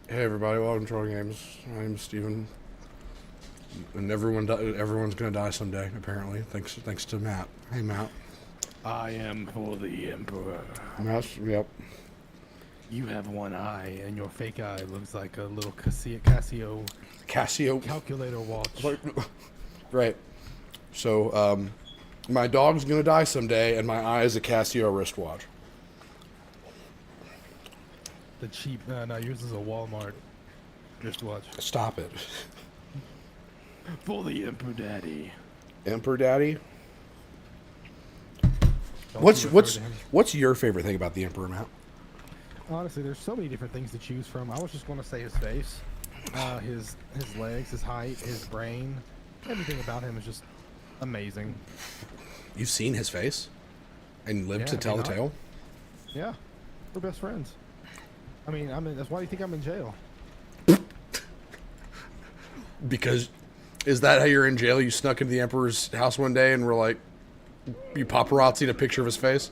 Hey everybody, welcome to Chortle Games. My name's Steven. And everyone's gonna die someday, apparently. Thanks to Matt. Hey Matt. I am for the Emperor. Yep. You have one eye, and your fake eye looks like a little Casio. calculator watch. Right. So, my dog's gonna die someday, and my eye is a Casio wristwatch. The cheap, no, yours is a Walmart wristwatch. Stop it. For the Emperor Daddy. Emperor Daddy? Don't What's you refer to him. what's your favorite thing about the Emperor, Matt? Honestly, there's so many different things to choose from. I was just going to say his face, his legs, his height, his brain. Everything about him is just amazing. You've seen his face? And lived Yeah, to have tell you the not? tale? Yeah, we're best friends. I mean, that's why you think I'm in jail. Because, is that how you're in jail? You snuck into the Emperor's house one day and were like, you paparazzi'd a picture of his face?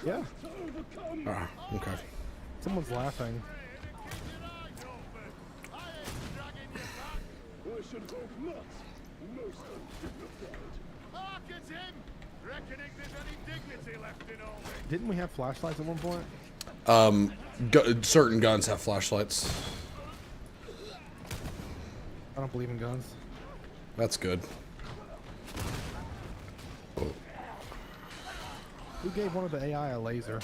Yeah, Ah, okay. someone's laughing. Didn't we have flashlights at one point? Certain guns have flashlights. I don't believe in guns. That's good. Who gave one of the AI a laser?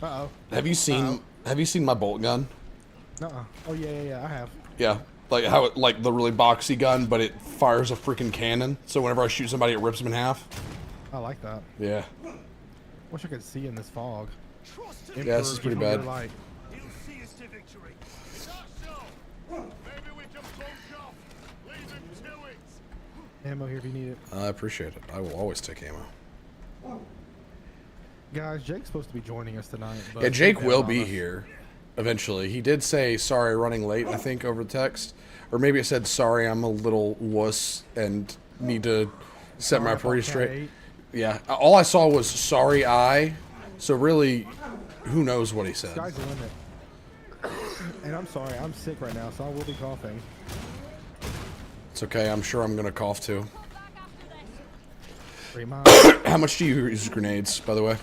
Uh-oh. Have you seen my bolt gun? Nuh-uh. Oh, yeah, I have. Yeah. Like how it, like the really boxy gun, but it fires a freaking cannon. So whenever I shoot somebody, it rips them in half. I like that. Yeah. Wish I could see in this fog. Yeah, this is pretty bad. Ammo here if you need it. I appreciate it. I will always take ammo. Guys, Jake's supposed to be joining us tonight. But Yeah, Jake he's will down on be us. here eventually. He did say, sorry, running late, I think, over text. Or maybe it said, sorry, I'm a little wuss and need to set my Sorry, priorities I straight. ate. Yeah, all I saw was, sorry, I. So really, who knows what he said. Sky's the limit. And I'm sorry, I'm sick right now, so I will be coughing. It's okay, I'm sure I'm going to cough too. How much do you use grenades, by the way?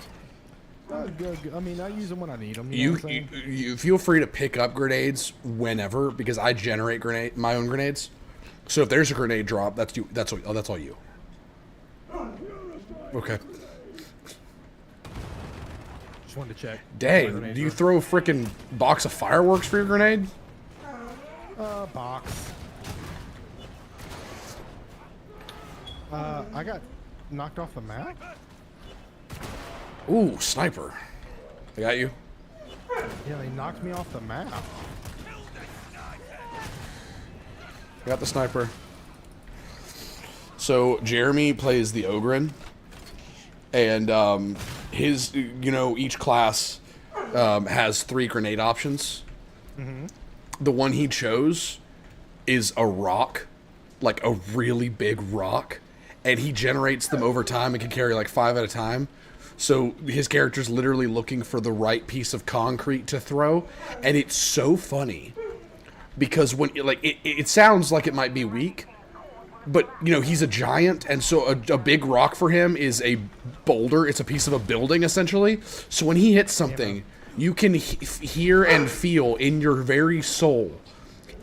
Good. I mean, I use them when I need them. You, know what I'm saying? you feel free to pick up grenades whenever, because I generate my own grenades. So if there's a grenade drop, that's you. That's all you. Okay. Just wanted to check. Dang, do you throw a freaking box of fireworks for your grenade? Box. I got knocked off the map? Ooh, sniper. I got you. Yeah, they knocked me off the map. I got the sniper. So Jeremy plays the Ogren, and his, each class has 3 grenade options. Mm-hmm. The one he chose is a rock, like a really big rock, and he generates them over time and can carry like 5 at a time. So his character's literally looking for the right piece of concrete to throw, and it's so funny because when it sounds like it might be weak, but he's a giant, and so a big rock for him is a boulder. It's a piece of a building essentially. So when he hits something, you can hear and feel in your very soul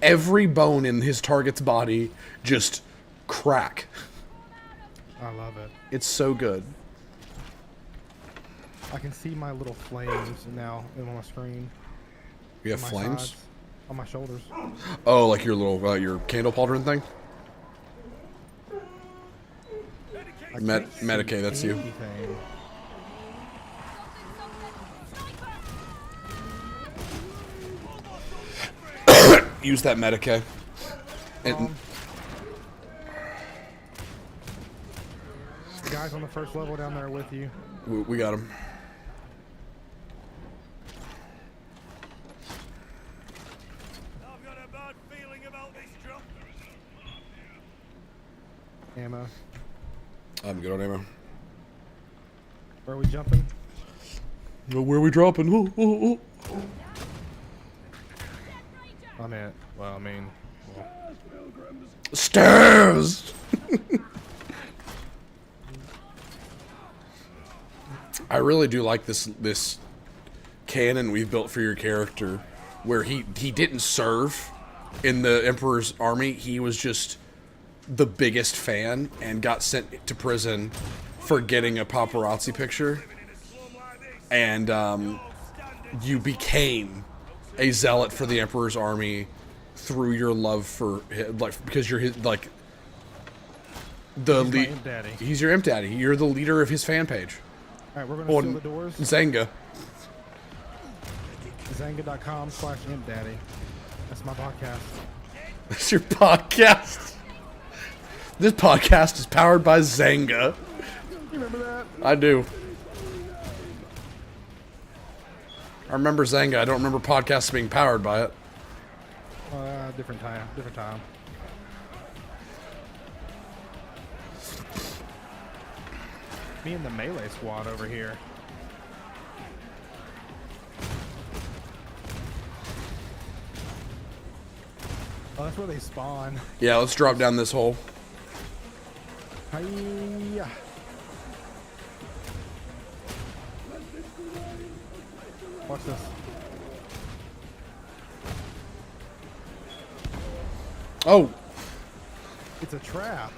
every bone in his target's body just crack. I love it. It's so good. I can see my little flames now on my screen. You have on my flames? sides, on my shoulders. Oh, like your little your candle pauldron thing? I can't see Medicaid, that's you. anything. Use that Medicaid. And Guys on the first level down there with you. we got him. I've got a bad feeling about this drop. Ammo. I'm good on ammo. Where are we jumping? Where are we dropping? I mean, well, Stairs! I really do like this canon we've built for your character, where he didn't serve in the Emperor's army. He was just the biggest fan and got sent to prison for getting a paparazzi picture. And you became a zealot for the Emperor's army through your love for because you're his Imp Daddy. He's your Imp Daddy. You're the leader of his fan page. All right, we're gonna seal the doors. Zanga. Zanga.com/ImpDaddy. That's my podcast. That's your podcast. This podcast is powered by Zanga. You remember that? I do. I remember Zanga. I don't remember podcasts being powered by it. Different time. Different time. Me and the melee squad over here. Oh, that's where they spawn. Yeah, let's drop down this hole. Hiya. Watch this. Oh, It's a trap.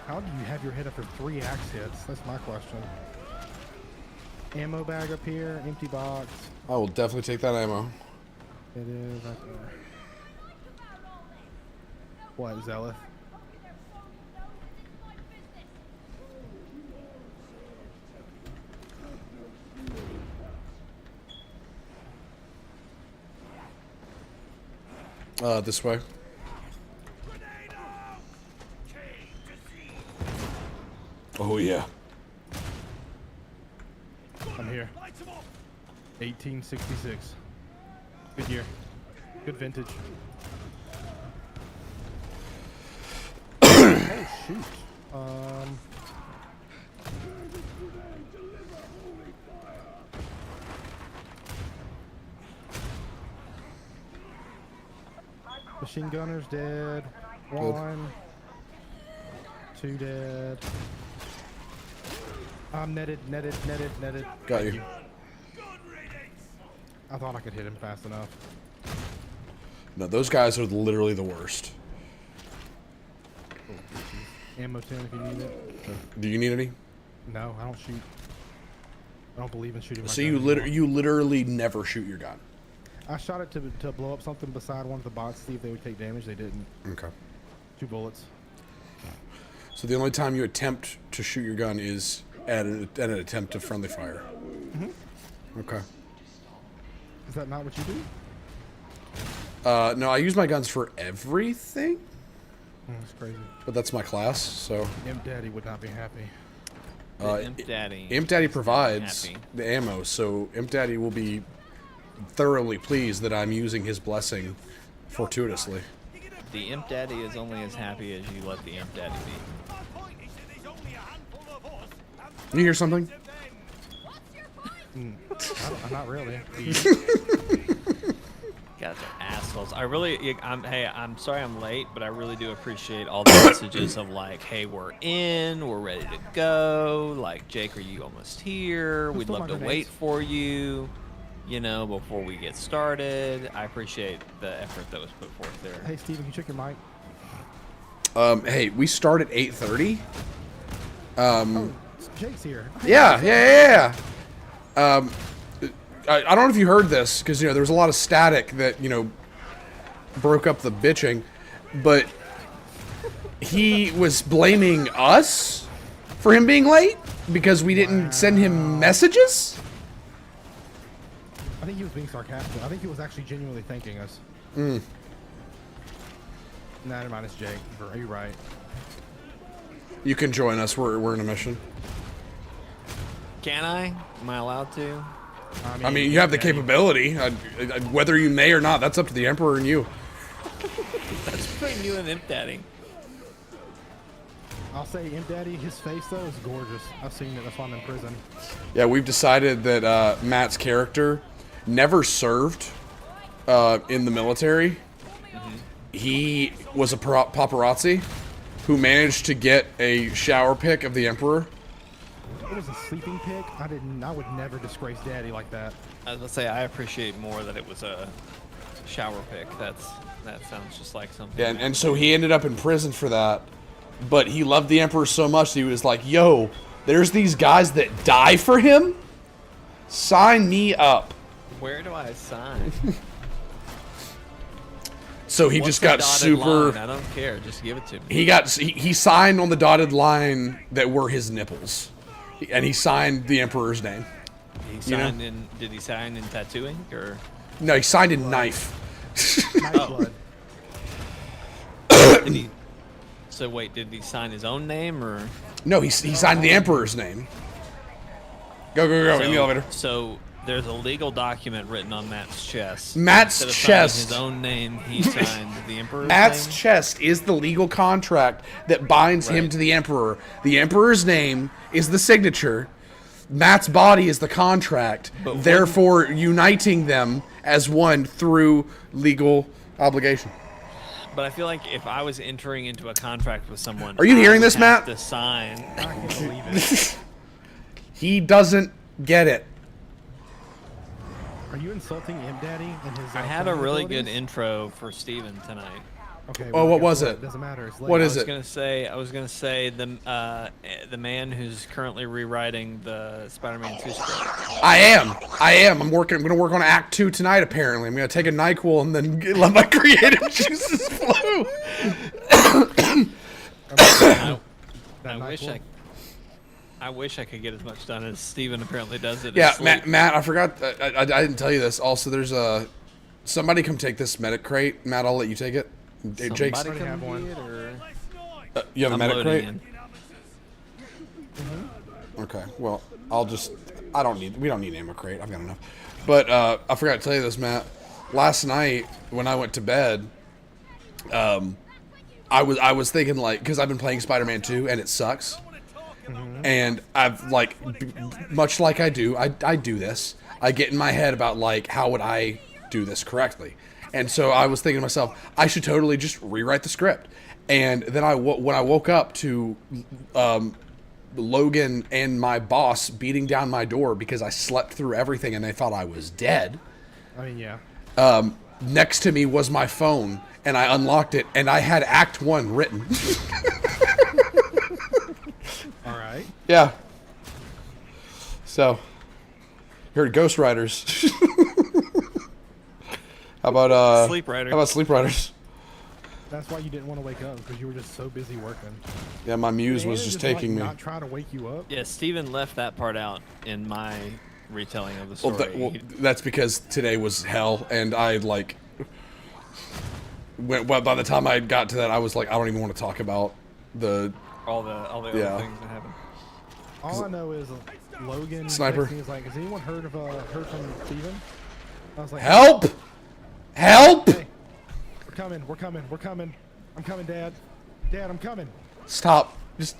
How do you have your head after 3 axe hits? That's my question. Ammo bag up here, empty box. I will definitely take that ammo. It is right there. What, Zealeth? This way. Oh yeah. I'm here. 1866. Good year. Good vintage. Oh shoot. Machine gunner's dead. 1. 2 dead. I'm netted. Got Thank you. I thought I could hit him fast enough. No, those guys are literally the worst. Ammo 10 if you need it. Do you need any? No, I don't shoot. I don't believe in shooting. My So gun you anymore. you literally never shoot your gun. I shot it to blow up something beside one of the bots to see if they would take damage. They didn't. Okay. 2 bullets. So the only time you attempt to shoot your gun is at an attempt of friendly fire. Okay. Is that not what you do? No, I use my guns for everything, That's crazy. but that's my class, so... Imp Daddy would not be happy. Imp Daddy. Imp Daddy is provides happy. the ammo, so Imp Daddy will be thoroughly pleased that I'm using his blessing fortuitously. The Imp Daddy is only as happy as you let the Imp Daddy be. You hear something? Not really. Guys are assholes. I'm sorry I'm late, but I really do appreciate all the messages of like, hey, we're ready to go. Like, Jake, are you almost here? We'd stole love my to grenades? wait for you, before we get started. I appreciate the effort that was put forth there. Hey, Steven, can you check your mic? Hey, we start at 8:30. Oh, Jake's here. Yeah. I don't know if you heard this, because, there was a lot of static that, broke up the bitching, but he was blaming us for him being late because we didn't send him messages? I think he was being sarcastic. I think he was actually genuinely thanking us. Nah, never mind, it's Jake. Are you right? You can join us. We're in a mission. Can I? Am I allowed to? I mean, you have the yeah, capability. Whether you may or not, that's up to the Emperor and you. between you and Imp Daddy? I'll say Imp Daddy, his face though is gorgeous. I've seen it, that's why I'm in prison. Yeah, we've decided that Matt's character never served in the military. He was a paparazzi who managed to get a shower pic of the Emperor. It was a sleeping pic. I would never disgrace Daddy like that. I was gonna say I appreciate more that it was a shower pic. That sounds just like something. Yeah, and so he ended up in prison for that. But he loved the Emperor so much that he was like, yo, there's these guys that die for him? Sign me up. Where do I sign? So he What's just the got dotted super... line? I don't care. Just give it to me. He signed on the dotted line that were his nipples. And he signed the Emperor's name. He signed in. Did he sign in tattooing or? No, he signed in knife. Nice blood. Did he? So wait, did he sign his own name or? No, he signed the Emperor's name. Go, in the elevator. So there's a legal document written on Matt's chest. Matt's Instead of chest. signing his own name, he signed the Emperor's Matt's name. chest is the legal contract that binds him Right. to the Emperor. The Emperor's name is the signature. Matt's body is the contract, But therefore uniting them as one through legal obligation. But I feel like if I was entering into a contract with someone, Are you hearing I would this, have Matt? To sign. I can't believe it. He doesn't get it. Are you insulting Imp Daddy and his? I had a really good abilities? intro for Steven tonight. Okay. Oh, what guess was it? Doesn't matter. It's What late. is it? I was gonna say the man who's currently rewriting the Spider-Man 2 script. I am. I'm going to work on Act 2 tonight, apparently. I'm going to take a NyQuil and then let my creative juices flow. That I wish I could get as much done as Steven apparently does it. Yeah, asleep. Matt, I forgot. I didn't tell you this. Also, there's somebody come take this medic crate. Matt, I'll let you take it. Jake's. Somebody come have one. get it, or... You have a I'm medic loading crate? in. Okay. Well, we don't need ammo crate. I've got enough. But I forgot to tell you this, Matt. Last night when I went to bed, I was thinking like, because I've been playing Spider-Man 2 and it sucks. And I've like, much like I do this. I get in my head about like, how would I do this correctly? And so I was thinking to myself, I should totally just rewrite the script. And then when I woke up to Logan and my boss beating down my door because I slept through everything and they thought I was dead. I mean, yeah. Next to me was my phone and I unlocked it and I had Act 1 written. All right. Yeah. So, heard Ghost Riders. How about Sleep Rider. How about Sleep Riders? That's why you didn't want to wake up because you were just so busy working. Yeah, my muse Did was Aaron just like, taking me. Not try to wake you up. Yeah, Steven left that part out in my retelling of the Well, story. that's because today was hell, and I like. Well, by the time I got to that, I was like, I don't even want to talk about the. all the Yeah. other things that happened. All I know is Logan Sniper. texted me, was like, "Has anyone heard from Steven?" I was like, Help! Help! Hey, we're coming. I'm coming, Dad. Dad, I'm coming. Stop. Just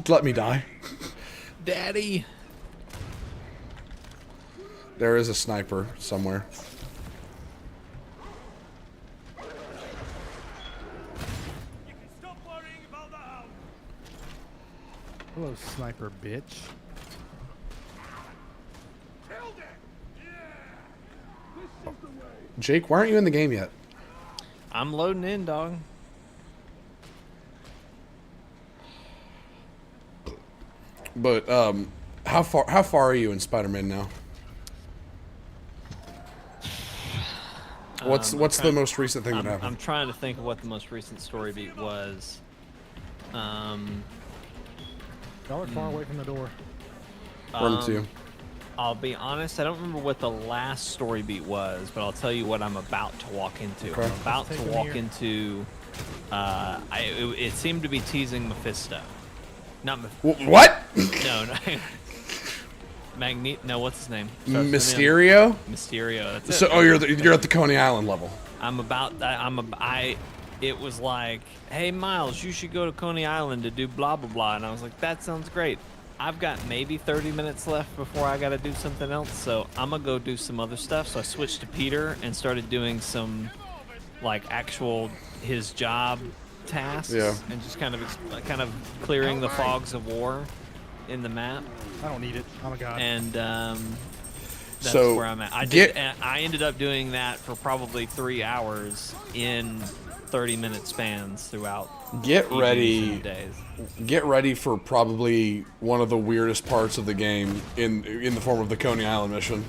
let me die. Daddy. There is a sniper somewhere. You can stop worrying about the house. Hello, sniper bitch. Killed it. Jake, why aren't you in the game yet? I'm loading in, dog. But how far are you in Spider-Man now? What's the most recent thing that I'm happened? trying to think of what the most recent story beat was. Y'all are far away from the door. Run to you. I'll be honest, I don't remember what the last story beat was, but I'll tell you what I'm about to walk into. Okay. I'm about Let's to take him walk here. into. It seemed to be teasing Mephisto. Not What? no. No, what's his name? Starts with an M. Mysterio? Mysterio. That's it. So, you're at the Coney Island level. I'm about that. it was like, hey, Miles, you should go to Coney Island to do blah, blah, blah. And I was like, that sounds great. I've got maybe 30 minutes left before I got to do something else, so I'm going to go do some other stuff. So I switched to Peter and started doing some, like, actual his job tasks. Yeah. And just kind of clearing the fogs of war in the map. I don't need it. Oh my god. And that's So, where I'm at. I ended up doing that for probably 3 hours in 30-minute spans throughout Get evenings ready. and days. Get ready for probably one of the weirdest parts of the game in the form of the Coney Island mission.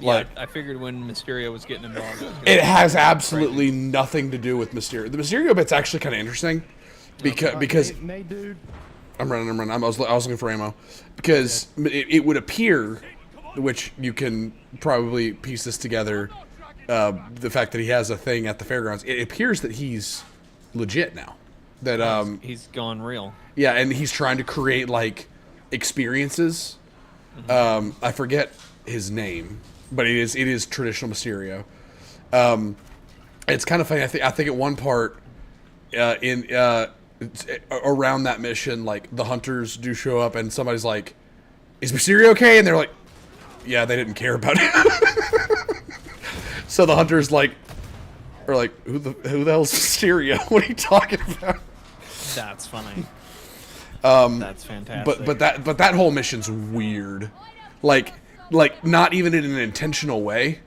Like, Yeah, I figured when Mysterio was getting involved, it has absolutely nothing to do with Mysterio. The Mysterio bit's actually kind of interesting because Nate, dude. I'm running. I was looking for ammo because it would appear, which you can probably piece this together, the fact that he has a thing at the fairgrounds. It appears that he's legit now. That he's gone real. yeah, and he's trying to create like experiences. I forget his name, but it is traditional Mysterio. It's kind of funny. I think at one part around that mission, like the hunters do show up, and somebody's like, "Is Mysterio okay?" And they're like, "Yeah, they didn't care about it." So the hunters are like, "Who the hell's Mysterio? What are you talking about?" That's funny. That's fantastic. But that whole mission's weird. Like not even in an intentional way.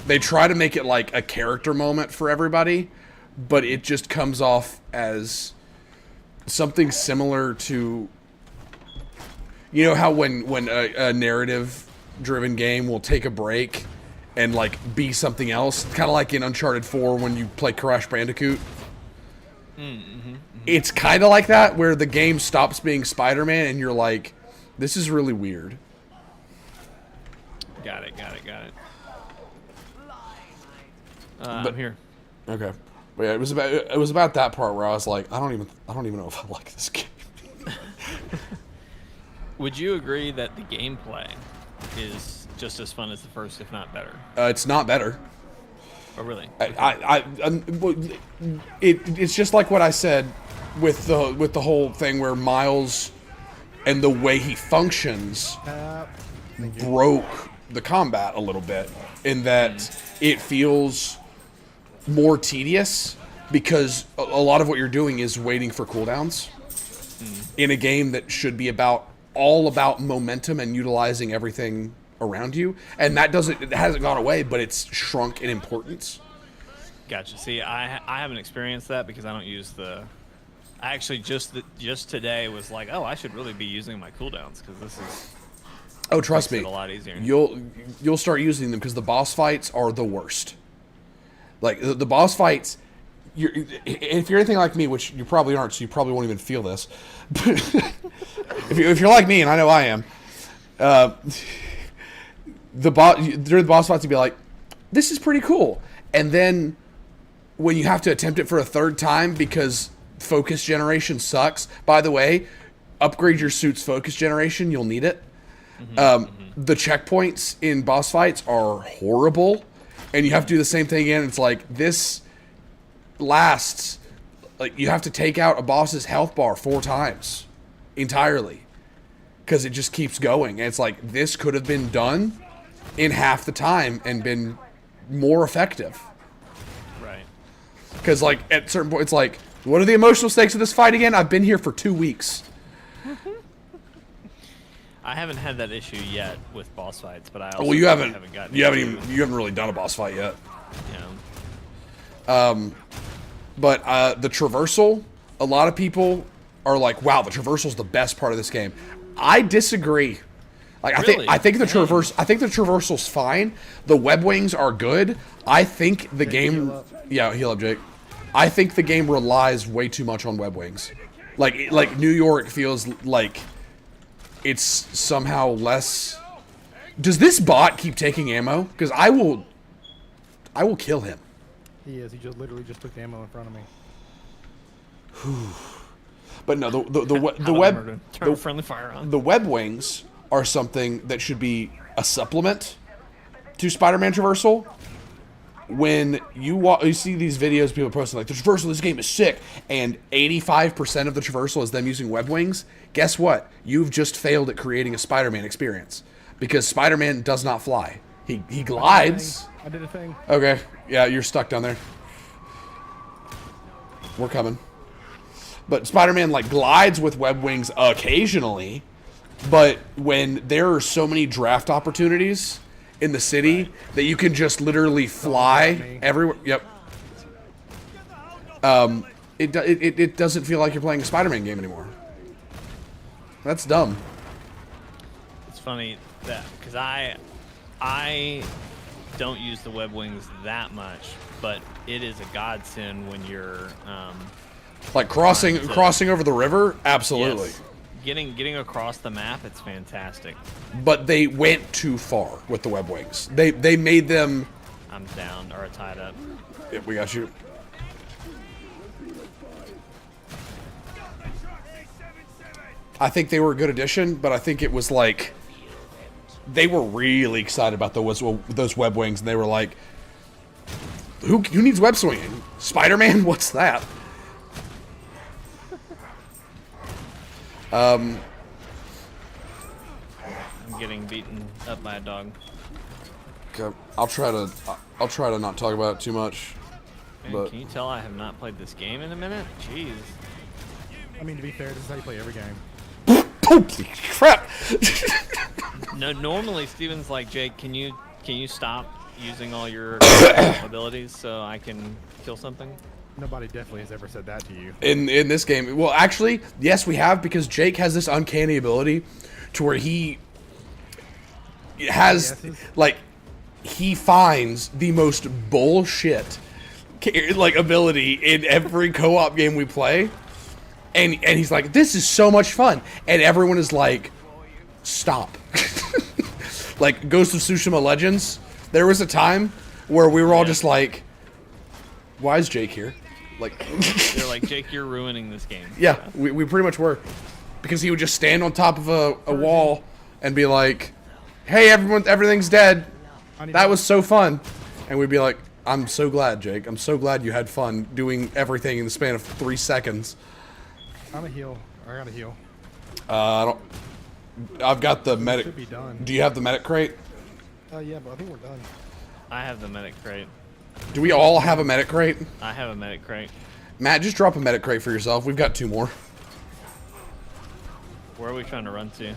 They try to make it like a character moment for everybody, but it just comes off as something similar to, you know how when a narrative driven game will take a break and like be something else, kind of like in Uncharted 4 when you play Crash Bandicoot. It's kind of like that, where the game stops being Spider-Man and you're like, this is really weird. Got it. But- I'm here. Okay, but yeah, it was about that part where I was like, I don't even know if I like this game. Would you agree that the gameplay is just as fun as the first, if not better? It's not better. Oh, really? It's just like what I said with the whole thing where Miles and the way he functions broke the combat a little bit, in that it feels more tedious because a lot of what you're doing is waiting for cooldowns in a game that should be all about momentum and utilizing everything around you, and it hasn't gone away, but it's shrunk in importance. Gotcha. See, I haven't experienced that because I don't use the. I actually just today was like, oh, I should really be using my cooldowns because this is. Oh, trust me, makes it a lot easier. You'll start using them because the boss fights are the worst. Like the boss fights, if you're anything like me, which you probably aren't, so you probably won't even feel this. But if you're like me, and I know I am, during the boss fights, you'd be like, "This is pretty cool," and then when you have to attempt it for a third time because focus generation sucks. By the way, upgrade your suit's focus generation; you'll need it. The checkpoints in boss fights are horrible, and you have to do the same thing again. It's like, this lasts, like, you have to take out a boss's health bar 4 times entirely because it just keeps going. And it's like, this could have been done in half the time and been more effective. Right. Because, like, at certain points, it's like, what are the emotional stakes of this fight again? I've been here for 2 weeks. I haven't had that issue yet with boss fights, but I also Well, you haven't gotten you into, haven't really done a boss fight yet. you know. But the traversal, a lot of people are like, "Wow, the traversal's the best part of this game." I disagree. Like, Really? I think the traversal's fine. The web wings are good. I think the game, heal up, Jake. I think the game relies way too much on web wings. Like New York feels like it's somehow less. Does this bot keep taking ammo? Because I will kill him. He is. He just literally just took ammo in front of me. But no, Turn friendly fire on. the web wings are something that should be a supplement to Spider-Man traversal. when you see these videos people posting like the traversal of this game is sick, and 85% of the traversal is them using web wings, guess what? You've just failed at creating a Spider-Man experience, because Spider-Man does not fly. He glides. I did a thing. Okay, yeah, you're stuck down there. We're coming. But Spider-Man like glides with web wings occasionally, but when there are so many draft opportunities in the city that you can just literally fly everywhere. Yep. It doesn't feel like you're playing a Spider-Man game anymore. That's dumb. It's funny that because I don't use the web wings that much, but it is a godsend when you're like crossing over the river. Absolutely. Yes. Getting across the map, it's fantastic. But they went too far with the web wings. They made them. I'm down or tied up. Yeah, we got you. I think they were a good addition, but I think it was like they were really excited about those web wings, and they were like, "Who needs web swinging? Spider-Man? What's that?" I'm getting beaten up by a dog. Okay, I'll try to not talk about it too much. Man, But can you tell I have not played this game in a minute? Jeez. I mean, to be fair, this is how you play every game. holy crap! No, normally Steven's like, Jake, can you stop using all your abilities so I can kill something? Nobody definitely has ever said that to you. In this game, well, actually, yes, we have, because Jake has this uncanny ability to where he has like he finds the most bullshit like ability in every co-op game we play, and he's like, this is so much fun, and everyone is like, stop. Like Ghost of Tsushima Legends, there was a time where we were all just like, why is Jake here? Like they're like, Jake, you're ruining this game. yeah, we pretty much were, because he would just stand on top of a wall and be like, hey, everything's dead. That was so fun. And we'd be like, I'm so glad, Jake. I'm so glad you had fun doing everything in the span of 3 seconds. I'm a heal. I got a heal. I've got the medic. Should be done. Do you have the medic crate? Yeah, but I think we're done. I have the medic crate. Do we all have a medic crate? I have a medic crate. Matt, just drop a medic crate for yourself. We've got 2 more. Where are we trying to run to?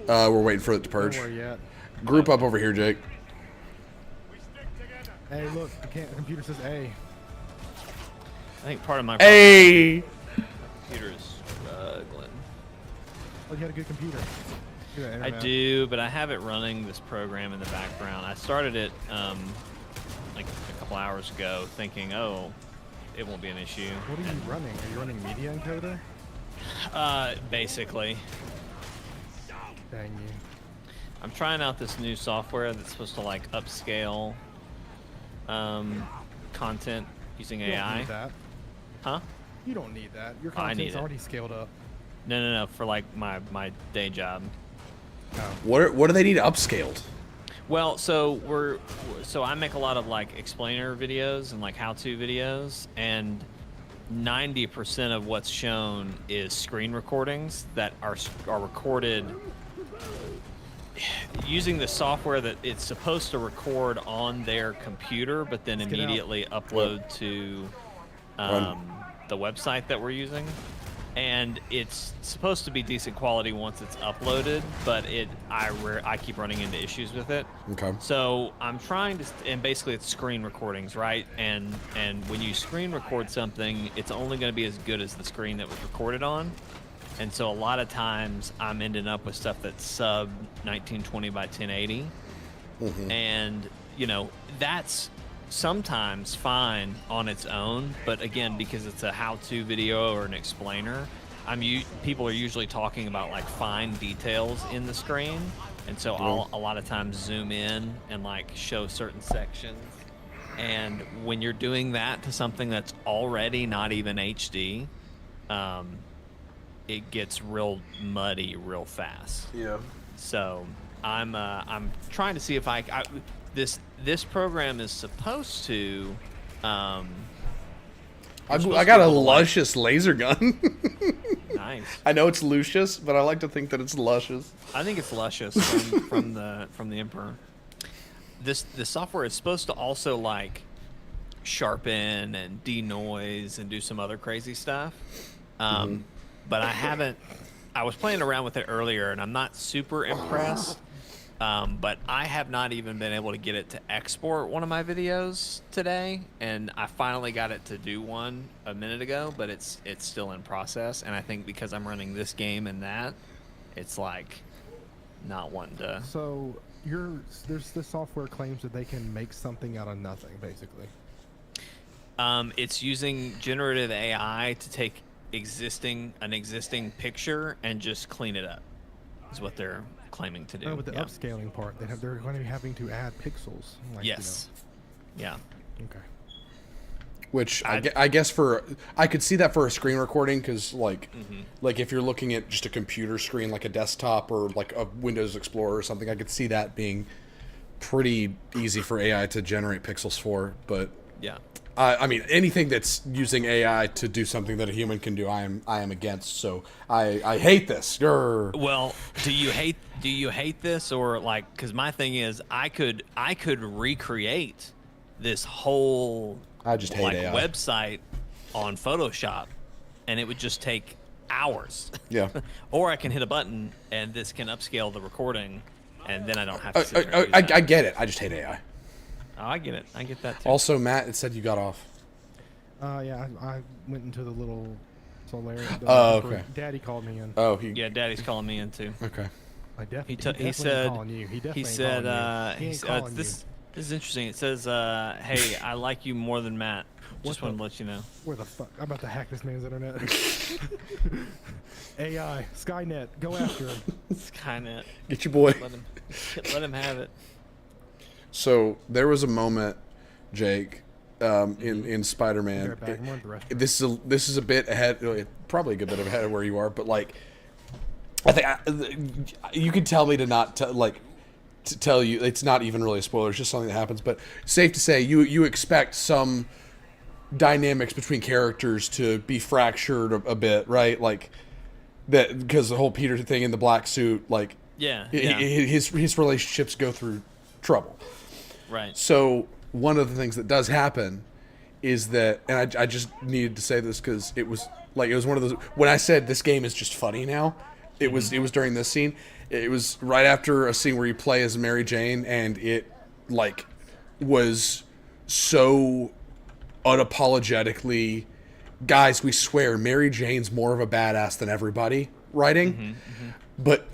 We're waiting for it to purge. Don't worry yet. Group up over here, Jake. Hey, look, the computer says A. I think part of my Hey! computer is struggling. Oh, you had a good computer. Good I internet. do, but I have it running this program in the background. I started it like a couple hours ago, thinking, oh, it won't be an issue. What are you running? Are you running media encoder? Basically, Dang you. I'm trying out this new software that's supposed to like upscale content using You don't AI. need that. Huh? You don't need that. Your I need content's it. already scaled up. No, for like my day job. Oh. What do they need upscaled? Well, so I make a lot of like explainer videos and like how-to videos, and 90% of what's shown is screen recordings that are recorded using the software that it's supposed to record on their computer, but then Let's get out. immediately upload to the website that we're using. And it's supposed to be decent quality once it's uploaded, but I keep running into issues with it. Okay. So I'm trying to, and basically it's screen recordings, right? And when you screen record something, it's only going to be as good as the screen that was recorded on. And so a lot of times I'm ending up with stuff that's sub 1920 by 1080. And, you know, that's sometimes fine on its own, but again, because it's a how-to video or an explainer, people are usually talking about like fine details in the screen, and so I'll a lot of times zoom in and like show certain sections. And when you're doing that to something that's already not even HD, it gets real muddy real fast. Yeah. So I'm trying to see if This program is supposed to. I supposed got to be a able to, like- luscious laser gun. Nice. I know it's Lucius, but I like to think that it's luscious. I think it's luscious from the Emperor. The software is supposed to also like sharpen and denoise and do some other crazy stuff. But I haven't. I was playing around with it earlier, and I'm not super impressed. But I have not even been able to get it to export one of my videos today, and I finally got it to do one a minute ago, but it's still in process. And I think because I'm running this game and that, it's like not wanting to. So there's this software claims that they can make something out of nothing, basically. It's using generative AI to take an existing picture and just clean it up. Is what they're claiming to do. Oh, with the upscaling part, they're going to be having to add pixels. Like, Yes. Yeah. Okay. Which I guess I could see that for a screen recording, because like if you're looking at just a computer screen, like a desktop or like a Windows Explorer or something, I could see that being pretty easy for AI to generate pixels for. But Yeah. I mean, anything that's using AI to do something that a human can do, I am against. So I hate this. Grr. Well, do you hate this, or like? Because my thing is, I could recreate this whole I just hate like AI. website on Photoshop, and it would just take hours. Yeah. Or I can hit a button and this can upscale the recording, and then I don't have to. Sit there and do I that. get it. I just hate AI. Oh, I get it. I get that too. Also, Matt, it said you got off. Yeah, I went into the little solarium. Oh, okay. Daddy called me in. Oh, Yeah, Daddy's calling me in too. Okay. I He definitely said calling you. He definitely he ain't said calling you. He he ain't said calling this is interesting. It says hey, I like you more than Matt. Just What wanted the- to let you know. Where the fuck? I'm about to hack this man's internet. AI, Skynet, go after him. Skynet. Get your boy. Let him have it. So there was a moment, Jake, in Spider-Man. Right back. I'm on the rest of it. This is a bit ahead, probably a good bit ahead of where you are, but like, I think you can tell me to not to tell you. It's not even really a spoiler. It's just something that happens. But safe to say, you expect some dynamics between characters to be fractured a bit, right? Like that, because the whole Peter thing in the black suit, like Yeah. his relationships go through trouble. Right. So one of the things that does happen is that, and I just needed to say this because it was one of those, when I said this game is just funny now, it was during this scene. It was right after a scene where you play as Mary Jane, and it like was so unapologetically, guys, we swear Mary Jane's more of a badass than everybody writing. But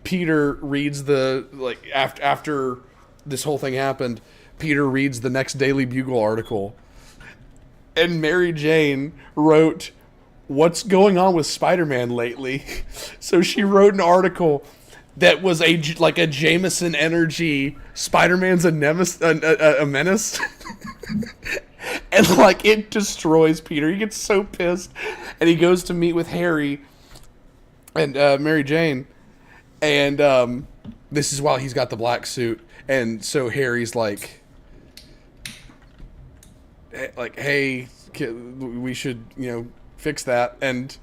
Peter reads after this whole thing happened, Peter reads the next Daily Bugle article, and Mary Jane wrote, "What's going on with Spider-Man lately?" So she wrote an article that was a Jameson energy, Spider-Man's a menace. And like it destroys Peter. He gets so pissed, and he goes to meet with Harry and Mary Jane, and this is while he's got the black suit, and so Harry's like, hey, we should fix that, and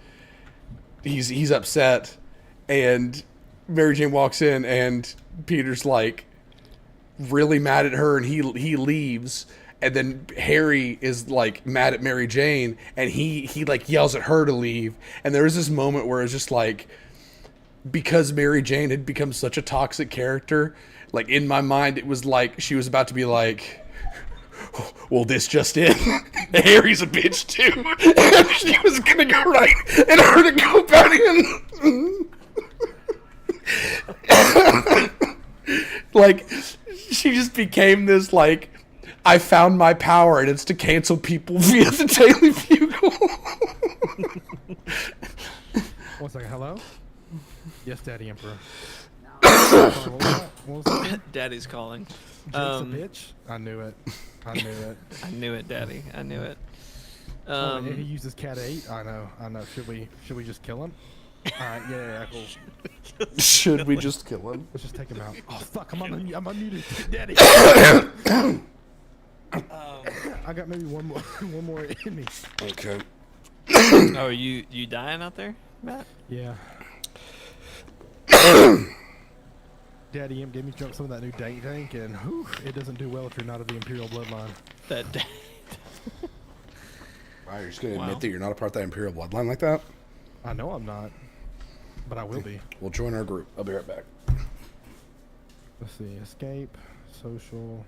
he's upset, and Mary Jane walks in, and Peter's like really mad at her, and he leaves. And then Harry is like mad at Mary Jane, and he like yells at her to leave. And there was this moment where it's just like, because Mary Jane had become such a toxic character, like in my mind it was like she was about to be like, well, this just in, Harry's a bitch too. And she was gonna go right and her to go back in. Like she just became this like, I found my power, and it's to cancel people via the Daily Bugle. 1 second. Hello? Yes, Daddy Emperor. What was that? Daddy's calling. Jake's a bitch? I knew it. I knew it. I knew it, Daddy. I knew it. And he uses Cat 8. I know. Should we just kill him? Alright, yeah, cool. Should we just kill him? Let's just take him out. Oh fuck, I'm unmuted. Daddy. I got maybe one more in me. Okay. Oh, you dying out there, Matt? Yeah. Daddy Imp gave me some of that new dank, and whew, it doesn't do well if you're not of the Imperial bloodline. That day. Wow, you're just gonna Wow. admit that you're not a part of that Imperial bloodline like that? I know I'm not, but I will be. Well, join our group. I'll be right back. Let's see, escape, social.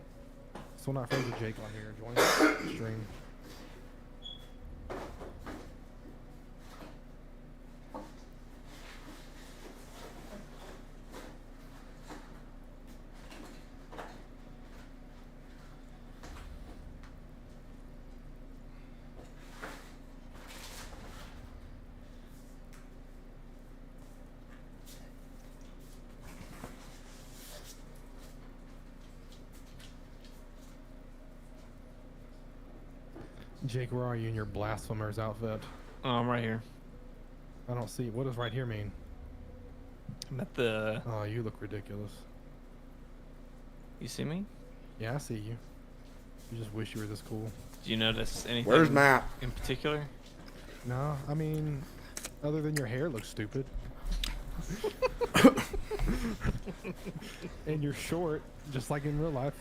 Still not friends with Jake on here. Join the stream. Jake, where are you in your blasphemer's outfit? Oh, I'm right here. I don't see. What does right here mean? I'm at the. Oh, you look ridiculous. You see me? Yeah, I see you. You just wish you were this cool. Do you notice anything? Where's Matt? In particular? No, I mean, other than your hair looks stupid. And you're short, just like in real life.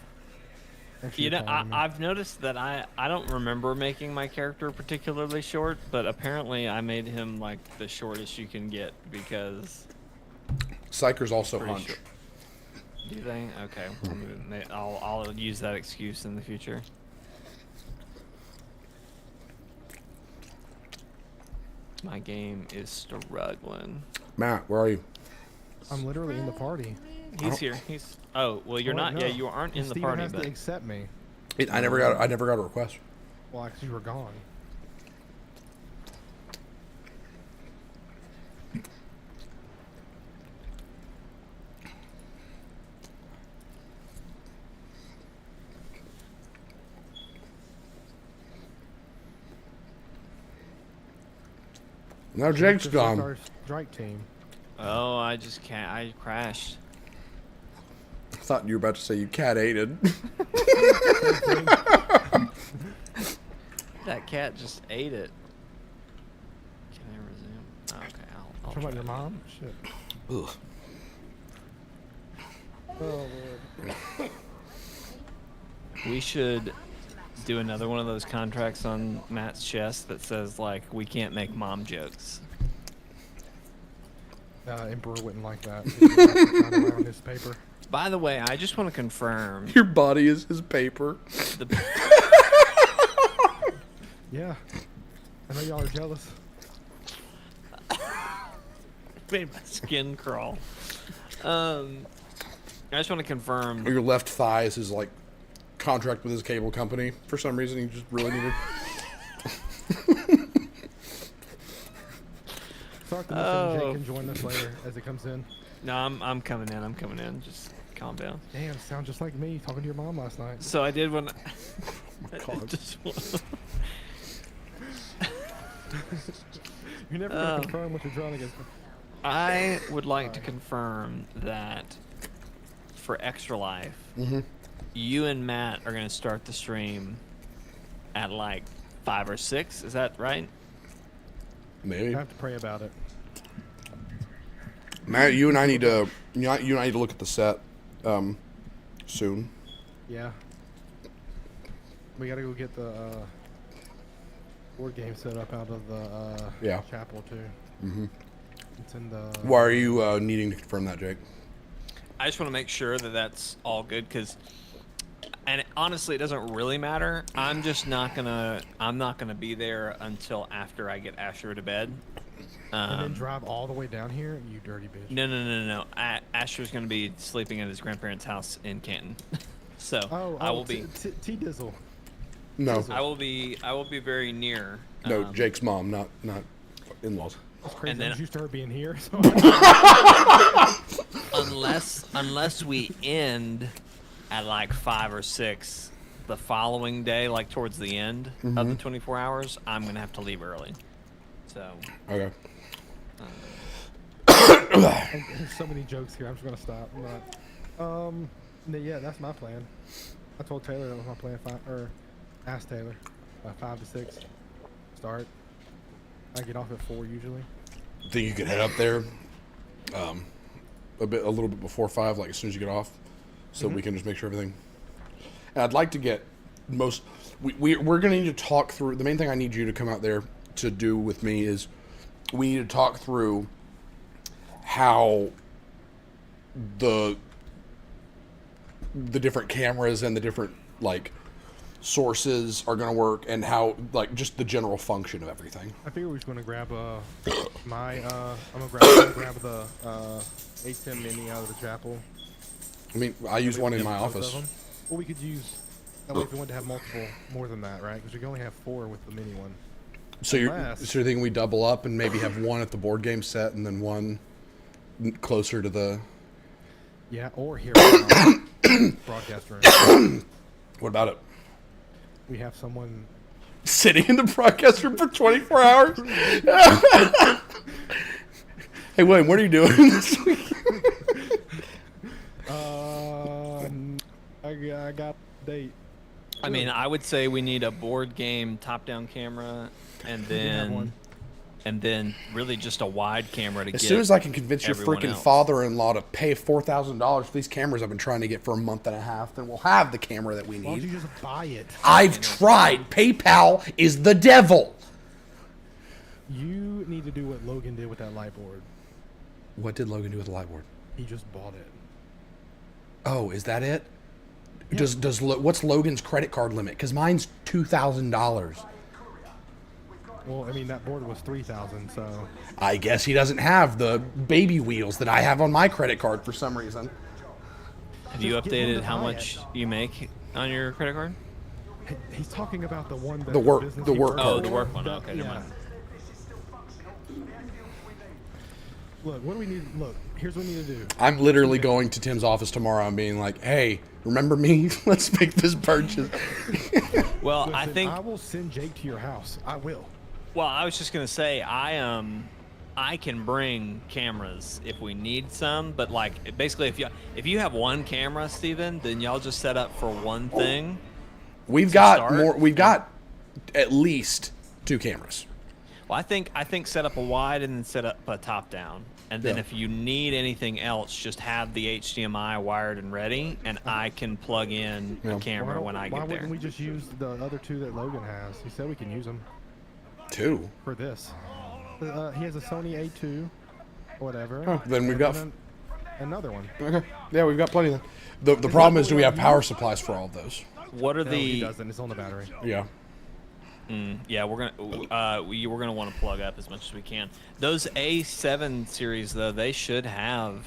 Actually, You know, you're taller than me. I've noticed that I don't remember making my character particularly short, but apparently I made him like the shortest you can get because. Psyker's also Pretty hunch. sure. Do you think? Okay, I'll use that excuse in the future. My game is struggling. Matt, where are you? I'm literally in the party. He's here. He's. Oh well, you're Oh, not. no. Yeah, you aren't in the Steven party, has but to accept me. I never got a request. Well, actually, you were gone. Now Jake's Just gone. Our strike team. oh, I just can't. I crashed. I thought you were about to say you cat aided. That cat just ate it. Can I resume? Oh, okay, I'll Talking try about your it. mom? Shit. Ugh. Oh, Lord. We should do another one of those contracts on Matt's chest that says like we can't make mom jokes. Emperor wouldn't like that. He'd be like, trying to write on his paper. By the way, I just want to confirm Your body is his paper. the Yeah. I know y'all are jealous. made my skin crawl. I just want to confirm. Your left thigh is his like contract with his cable company. For some reason, he just really needed. Talk to me Oh. Jake can join us later as it comes in. No, I'm coming in. I'm coming in. Just calm down. Damn, sound just like me talking to your mom last night. So I did when. God. You're never gonna confirm what you're drawing against. I would like to confirm that for Extra Life, you and Matt are going to start the stream at like 5 or 6. Is that right? Maybe. I have to pray about it. Matt, you and I need to look at the set soon. Yeah. We gotta go get the board game set up out of the Yeah. chapel too. Mm-hmm. It's in the. Why are you needing to confirm that, Jake? I just want to make sure that that's all good because, and honestly, it doesn't really matter. I'm not gonna be there until after I get Asher to bed. And then drive all the way down here, you dirty bitch. No. Asher's gonna be sleeping at his grandparents' house in Canton, so I will be. T-Dizzle. No, I will be very near. no, Jake's mom, not in-laws. That's crazy. And then- I'm used to her being here. So unless we end at like 5 or 6 the following day, like towards the end of the 24 hours, I'm gonna have to leave early. So Okay. There's so many jokes here. I'm just gonna stop. I'm not. Yeah, that's my plan. I told Taylor that was my plan. Asked Taylor, 5 to 6 start. I get off at 4 usually. Think you could head up there, a little bit before 5, like as soon as you get off, so we can just make sure everything. And I'd like to get most. We're going to need to talk through. The main thing I need you to come out there to do with me is we need to talk through how the different cameras and the different like sources are going to work, and how like just the general function of everything. I figure we're just gonna grab I'm gonna grab the 810 mini out of the chapel. I mean, I use one in my Both of office. them. Well, we could use that way if we want to have multiple, more than that, right? Because we can only have 4 with the mini one. So you're Unless- thinking we double up and maybe have one at the board game set and then one closer to the. Yeah, or here in our broadcast room. What about it? We have someone. Sitting in the broadcast room for 24 hours? Hey, William, what are you doing this week? I got a date. I mean, I would say we need a board game top-down camera, and have then one. really just a wide camera to As get. soon as I can convince your everyone freaking else. father-in-law to pay $4,000 for these cameras I've been trying to get for a month and a half, then we'll have the camera that we Why don't you need. just buy it? I've tried. PayPal is the devil. You need to do what Logan did with that light board. What did Logan do with the light board? He just bought it. Oh, is that it? Yeah. What's Logan's credit card limit? Because mine's $2,000. Well, I mean, that board was 3,000, so. I guess he doesn't have the baby wheels that I have on my credit card for some reason. Have you Just get one updated to how buy much you make on your credit card? He's talking about the one that The work- business the he work works card. Oh, the for. work one. Okay, never mind. Look, what do we need? Look, here's what we need to do. I'm literally going to Tim's office tomorrow and being like, hey, remember me? Let's make this purchase. Well, I Listen, think. I will send Jake to your house. I will. Well, I was just gonna say I can bring cameras if we need some, but like basically if you have one camera, Steven, then y'all just set up for one thing. We've To got start? more. We've got at least 2 cameras. Well, I think set up a wide and then set up a top down. And then Yeah. if you need anything else, just have the HDMI wired and ready, and I can plug in Yeah. the camera when I Why get there. wouldn't we just use the other 2 that Logan has? He said we can use them 2. for this. He has a Sony A2, whatever. Oh, then we've and got then another one. Okay. Yeah, we've got plenty of them. The problem is, do we have power supplies for all of those? What are No, he the? doesn't. It's on the battery. Yeah. Yeah, we're gonna want to plug up as much as we can. Those A7 series though, they should have.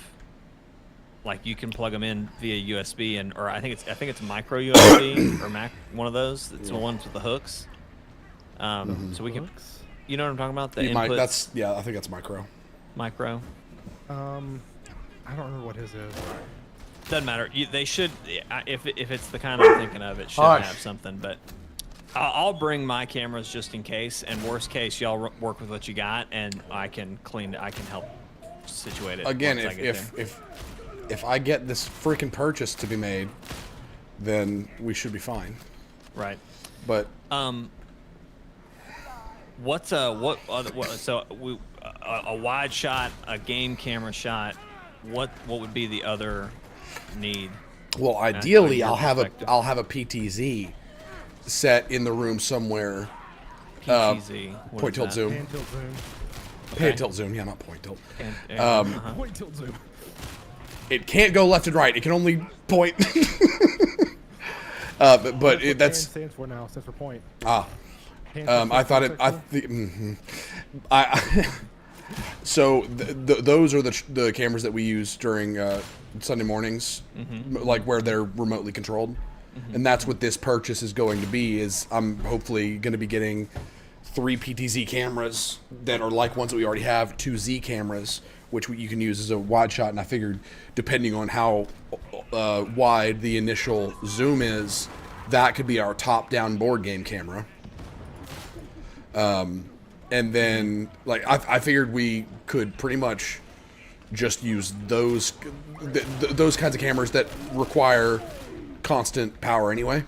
Like you can plug them in via USB or I think it's micro USB or Mac, one of those. It's the ones with the hooks. So we can. Hooks? You know what I'm talking about? The You might- inputs, I think that's micro. micro. I don't remember what his is. Doesn't matter. They should, if it's the kind I'm thinking of, it should Hush. have something. But I'll bring my cameras just in case. And worst case, y'all work with what you got, and I can help situate it. Again, once I get there. if I get this freaking purchase to be made, then we should be fine. Right. But What's a wide shot, a game camera shot? What would be the other need? well, on ideally, your I'll have perspective. a PTZ set in the room somewhere. PTZ. What Point is tilt that? zoom. Hand tilt zoom. Hand tilt zoom. Yeah, not point tilt. Point tilt zoom. It can't go left and right. It can only point. But What that's hand stands for now. Stands for point. Hand I tilt thought zoom it. I section. so those are the cameras that we use during Sunday mornings, like where they're remotely controlled, and that's what this purchase is going to be. Is I'm hopefully going to be getting 3 PTZ cameras that are like ones that we already have, 2 Z cameras, which you can use as a wide shot. And I figured, depending on how wide the initial zoom is, that could be our top-down board game camera. And then, like, I figured we could pretty much just use those those kinds of cameras that require constant power anyway.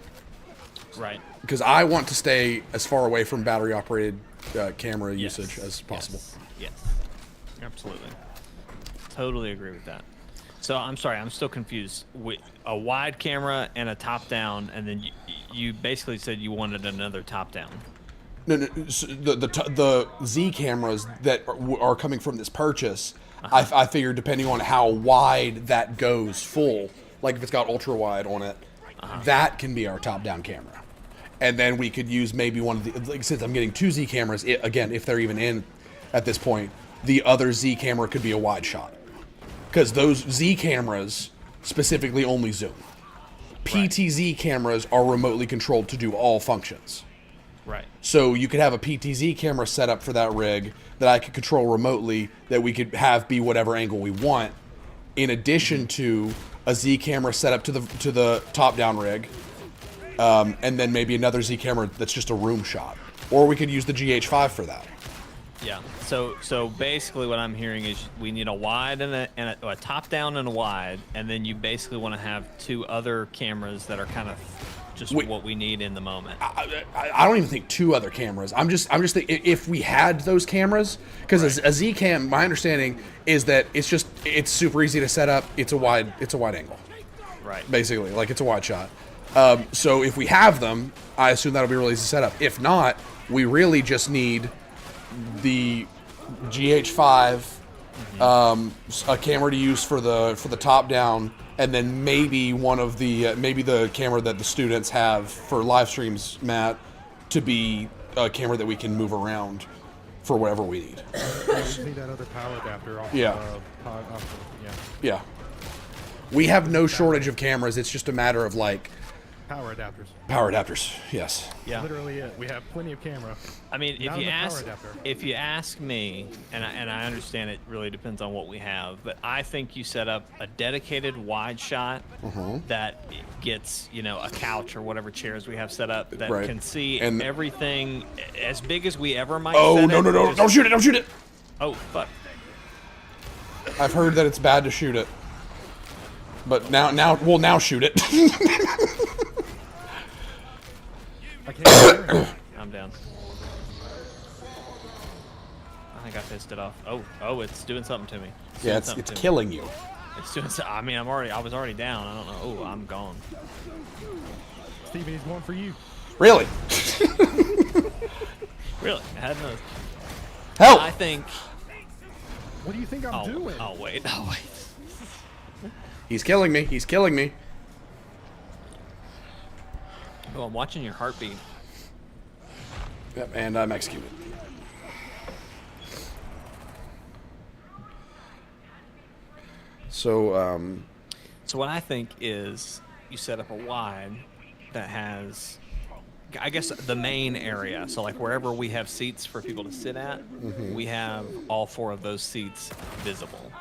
Right. Because I want to stay as far away from battery operated camera usage as possible. Yes. Absolutely. Totally agree with that. So I'm sorry, I'm still confused. With a wide camera and a top down, and then you basically said you wanted another top down. No, so the Z cameras that are coming from this purchase, I figured depending on how wide that goes full, like if it's got ultra wide on it, that can be our top down camera. And then we could use maybe one of the, like, since I'm getting 2 Z cameras, again, if they're even in at this point, the other Z camera could be a wide shot. Because those Z cameras specifically only zoom. PTZ cameras are remotely controlled to do all functions. Right. So you could have a PTZ camera set up for that rig that I could control remotely, that we could have be whatever angle we want, in addition to a Z camera set up to the top-down rig, and then maybe another Z camera that's just a room shot. Or we could use the GH5 for that. Yeah. So basically, what I'm hearing is we need a wide and a top down and a wide, and then you basically want to have 2 other cameras that are kind of just what we need in the moment. I don't even think 2 other cameras. I'm just thinking if we had those cameras, because a Z cam, my understanding is that it's super easy to set up. It's a wide angle. Right. Basically, like it's a wide shot. So if we have them, I assume that'll be really easy to set up. If not, we really just need the GH5, a camera to use for the top down, and then maybe one of the maybe the camera that the students have for live streams, Matt, to be a camera that we can move around for whatever we need. You just need that other power adapter off. Yeah. Yeah. We have no shortage of cameras. It's just a matter of like Power adapters. power adapters. Yes. Yeah. Literally it. We have plenty of camera. I mean, Not enough power adapter. if you ask me, and I understand it really depends on what we have, but I think you set up a dedicated wide shot that gets, a couch or whatever chairs we have set up that can see And everything as big as we ever might. Oh, set no, it, no, no! just- Don't shoot it! Don't shoot it! Oh fuck! I've heard that it's bad to shoot it, but now shoot it. I can't hear it. I'm down. I think I pissed it off. Oh, it's doing something to me. Yeah, doing it's something to me. killing you. It's doing. I mean, I was already down. I don't know. Oh, I'm gone. Steven, he's one for you. Really? Really? I hadn't noticed. Help! I think. What do you think I'm doing? Oh wait. He's killing me. He's killing me. Oh, I'm watching your heartbeat. Yep, and I'm executed. So, So what I think is you set up a wide that has, I guess, the main area. So like wherever we have seats for people to sit at, we have all 4 of those seats visible.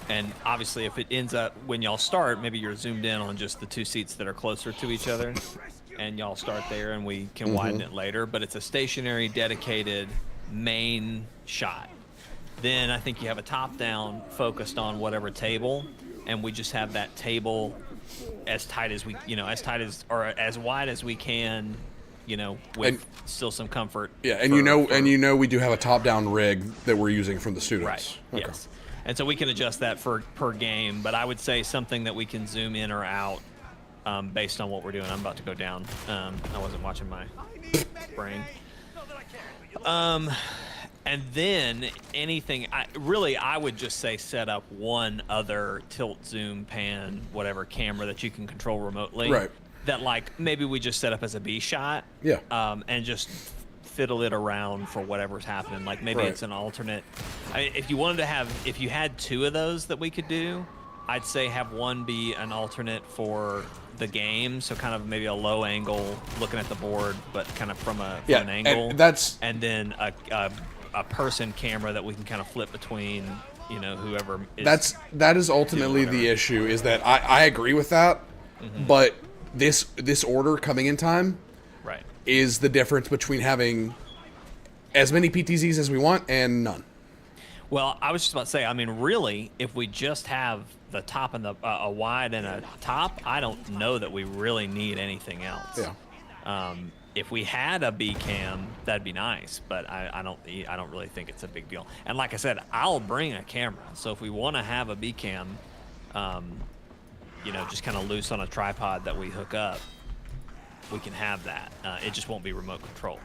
And obviously if it ends up, when y'all start, maybe you're zoomed in on just the 2 seats that are closer to each other, and y'all start there and we can widen it later, but it's a stationary, dedicated main shot. Then I think you have a top down focused on whatever table, and we just have that table as tight as we, or as wide as we can, with still some comfort. yeah, and we do have a top-down rig that we're using from the students. Right. Okay. Yes. And so we can adjust that per game, but I would say something that we can zoom in or out based on what we're doing. I'm about to go down. I wasn't watching my brain. And then anything, I would just say set up one other tilt, zoom, pan, whatever camera that you can control remotely. Right. That maybe we just set up as a B shot. Yeah. And just fiddle it around for whatever's happening. Like maybe Right. it's an alternate. If you had 2 of those that we could do, I'd say have one be an alternate for the game, so kind of maybe a low angle looking at the board, but kind of from an angle. And then a person camera that we can kind of flip between, whoever is. that is ultimately the issue. Is that I agree with that, but this order coming in time, right, is the difference between having as many PTZs as we want and none. Well, I was just about to say, I mean, really, if we just have the top and a wide and a top, I don't know that we really need anything else. Yeah. If we had a B cam, that'd be nice, but I don't really think it's a big deal. And like I said, I'll bring a camera. So if we want to have a B cam, you know, just kind of loose on a tripod that we hook up, we can have that. It just won't be remote controlled.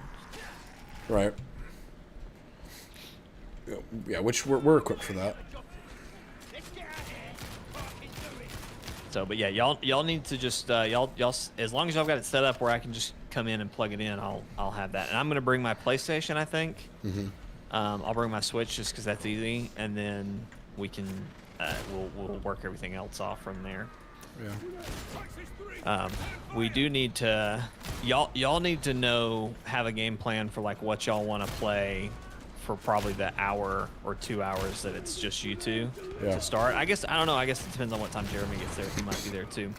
Right. Yeah, which we're equipped for that. So, but yeah, y'all need to just y'all as long as y'all got it set up where I can just come in and plug it in, I'll have that. And I'm gonna bring my PlayStation, I think. Mm-hmm. I'll bring my Switch just because that's easy, and then we can we'll work everything else off from there. Yeah. We do need to y'all need to have a game plan for like what y'all want to play for probably the hour or 2 hours that it's just you two to start. I guess I don't know. I guess it depends on what time Jeremy gets there. He might be there too.